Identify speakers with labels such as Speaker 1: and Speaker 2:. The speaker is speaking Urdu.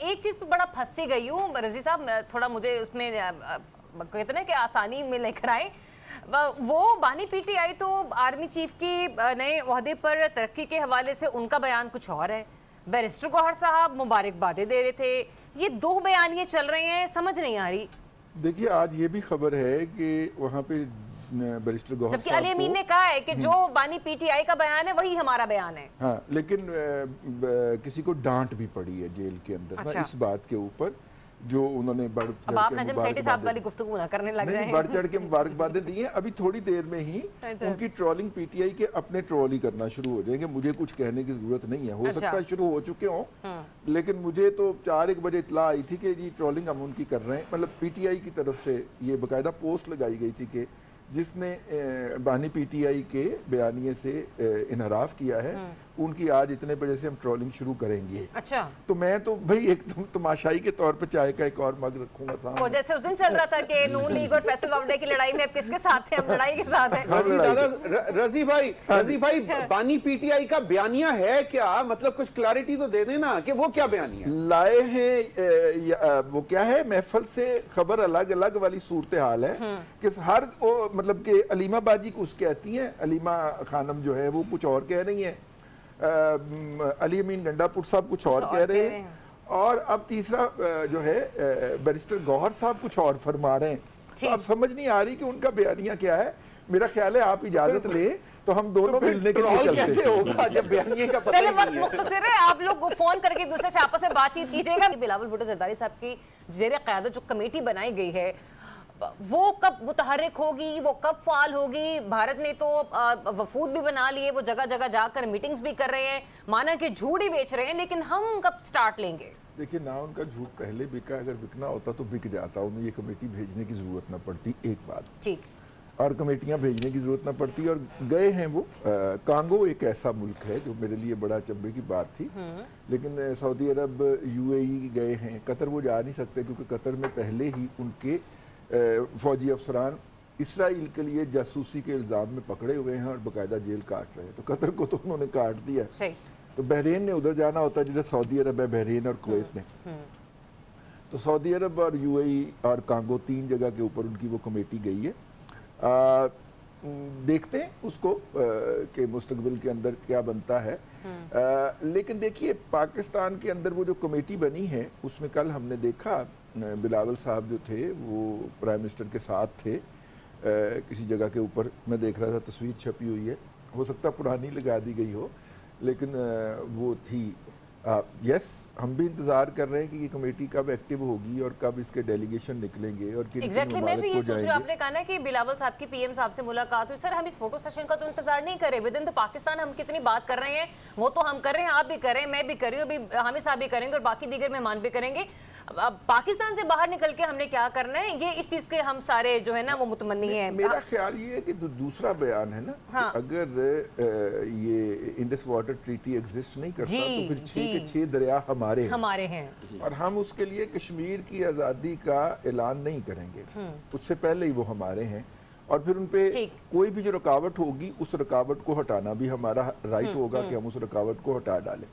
Speaker 1: ایک چیز پہ بڑا پھنسی گئی ہوں رضی صاحب, تھوڑا مجھے اس میں کہتے ہیں کہ آسانی میں لے کر آئیں. وہ بانی پی ٹی آئی تو آرمی چیف کی نئے عہدے پر ترقی کے حوالے سے ان کا بیان کچھ اور ہے, بیرسٹر گوہر صاحب مبارکبادیں دے رہے تھے, یہ دو بیانیے چل رہے ہیں, سمجھ نہیں آ رہی.
Speaker 2: دیکھیے آج یہ بھی خبر ہے کہ وہاں پہ بیرسٹر گوہر
Speaker 1: جبکہ علی امین نے کہا ہے کہ جو بانی پی ٹی آئی کا بیان ہے وہی ہمارا بیان ہے.
Speaker 2: ہاں, لیکن کسی کو ڈانٹ بھی پڑی ہے جیل کے اندر اس بات کے اوپر جو انہوں نے بڑھ
Speaker 1: اب آپ نجم سیٹھی صاحب والی گفتگو نہ کرنے لگ جائیں.
Speaker 2: بڑھ چڑھ کے مبارکبادیں دی ہیں. ابھی تھوڑی دیر میں ہی ان کی ٹرولنگ پی ٹی آئی کے اپنے ٹرول ہی کرنا شروع ہو جائیں گے. مجھے کچھ کہنے کی ضرورت نہیں ہے, ہو سکتا ہے شروع ہو چکے ہوں, لیکن مجھے تو 4-1 بجے اطلاع آئی تھی کہ جی ٹرولنگ ہم ان کی کر رہے ہیں. مطلب پی ٹی آئی کی طرف سے یہ باقاعدہ پوسٹ لگائی گئی تھی کہ جس نے بانی پی ٹی آئی کے بیانیے سے انحراف کیا ہے ان کی آج اتنے بجے سے ہم ٹرولنگ شروع کریں گے.
Speaker 1: اچھا,
Speaker 2: تو میں تو بھئی ایک تماشائی کے طور پہ چائے کا ایک اور مگ رکھوں گا سامنے.
Speaker 1: وہ جیسے اس دن چل رہا تھا کہ نون لیگ اور فیصل بابڈے کی لڑائی میں کس کے ساتھ ہیں, ہم لڑائی کے ساتھ ہیں.
Speaker 3: رضی بھائی بانی پی ٹی آئی کا بیانیہ ہے کیا؟ مطلب کچھ کلیرٹی تو دے دینا کہ وہ کیا بیانیہ
Speaker 2: لائے ہیں. وہ کیا ہے, محفل سے خبر الگ الگ والی صورتحال ہے کہ ہر مطلب کہ علیمہ باجی کچھ کہتی ہیں, علیمہ خانم جو ہے وہ کچھ اور کہہ رہی ہیں, علی امین گنڈا پور صاحب کچھ اور کہہ رہے ہیں, اور اب تیسرا جو ہے بیرسٹر گوہر صاحب کچھ اور فرما رہے ہیں. تو اب سمجھ نہیں آ رہی کہ ان کا بیانیہ کیا ہے. میرا خیال ہے آپ اجازت لیں تو ہم دونوں ملنے کے لیے چلتے ہیں.
Speaker 3: کیسے ہوگا جب بیانیے کا پتہ
Speaker 1: چلے
Speaker 3: نہیں
Speaker 1: وقت
Speaker 3: ہے؟
Speaker 1: مختصر ہے, آپ لوگ فون کر کے دوسرے سے آپس میں بات چیت کیجئے گا. بلاول بھٹو زرداری صاحب کی زیر قیادت جو کمیٹی بنائی گئی ہے وہ کب متحرک ہوگی, وہ کب فعال ہوگی؟ بھارت نے تو وفود بھی بنا لیے, وہ جگہ جگہ جا کر میٹنگز بھی کر رہے ہیں, مانا کہ جھوٹ ہی بیچ رہے ہیں, لیکن ہم کب سٹارٹ لیں گے؟
Speaker 2: دیکھیں نہ ان کا جھوٹ پہلے بکا, اگر بکنا ہوتا تو بک جاتا, انہیں یہ کمیٹی بھیجنے کی ضرورت نہ پڑتی. ایک بات,
Speaker 1: ٹھیک,
Speaker 2: اور کمیٹیاں بھیجنے کی ضرورت نہ پڑتی. اور گئے ہیں وہ. کانگو ایک ایسا ملک ہے جو میرے لیے بڑا چنبے کی بات تھی, لیکن سعودی عرب, یو اے ای گئے ہیں. قطر وہ جا نہیں سکتے کیونکہ قطر میں پہلے ہی ان کے فوجی افسران اسرائیل کے لیے جاسوسی کے الزام میں پکڑے ہوئے ہیں اور باقاعدہ جیل کاٹ رہے ہیں. تو قطر کو تو انہوں نے کاٹ دیا. تو بحرین نے ادھر جانا ہوتا ہے جیسے سعودی عرب ہے, بحرین اور کویت نے. تو سعودی عرب اور یو اے ای اور کانگو 3 جگہ کے اوپر ان کی وہ کمیٹی گئی ہے. دیکھتے ہیں اس کو کہ مستقبل کے اندر کیا بنتا ہے. لیکن دیکھیے پاکستان کے اندر وہ جو کمیٹی بنی ہے اس میں کل ہم نے دیکھا بلاول صاحب جو تھے وہ پرائم منسٹر کے ساتھ تھے کسی جگہ کے اوپر. میں دیکھ رہا تھا تصویر چھپی ہوئی ہے, ہو سکتا پرانی لگا دی گئی ہو, لیکن وہ تھی. یس, ہم بھی انتظار کر رہے ہیں کہ یہ کمیٹی کب ایکٹیو ہوگی اور کب اس کے ڈیلیگیشن نکلیں گے اور کن
Speaker 1: ایگزیکٹلی. میں بھی یہ سوچ رہا ہوں, آپ نے کہا نا کہ بلاول صاحب کی پی ایم صاحب سے ملاقات ہوئی. سر ہم اس فوٹو سیشن کا تو انتظار نہیں کرے. ودن تو پاکستان ہم کتنی بات کر رہے ہیں, وہ تو ہم کر رہے ہیں, آپ بھی کر رہے ہیں, میں بھی کر رہی ہوں, ابھی حامد صاحب بھی کریں گے اور باقی دیگر مہمان بھی کریں گے. اب پاکستان سے باہر نکل کے ہم نے کیا کرنا ہے, یہ اس چیز کے ہم سارے جو ہے نا وہ متمنی ہیں.
Speaker 2: میرا خیال یہ ہے کہ دوسرا بیان ہے نا, اگر یہ انڈس واٹر ٹریٹی ایگزسٹ نہیں کرتا تو پھر 6 کے 6 دریا ہمارے ہیں, اور ہم اس کے لیے کشمیر کی آزادی کا اعلان نہیں کریں گے. اس سے پہلے ہی وہ ہمارے ہیں, اور پھر ان پہ کوئی بھی جو رکاوٹ ہوگی اس رکاوٹ کو ہٹانا بھی ہمارا رائٹ ہوگا کہ ہم اس رکاوٹ کو ہٹا ڈالیں.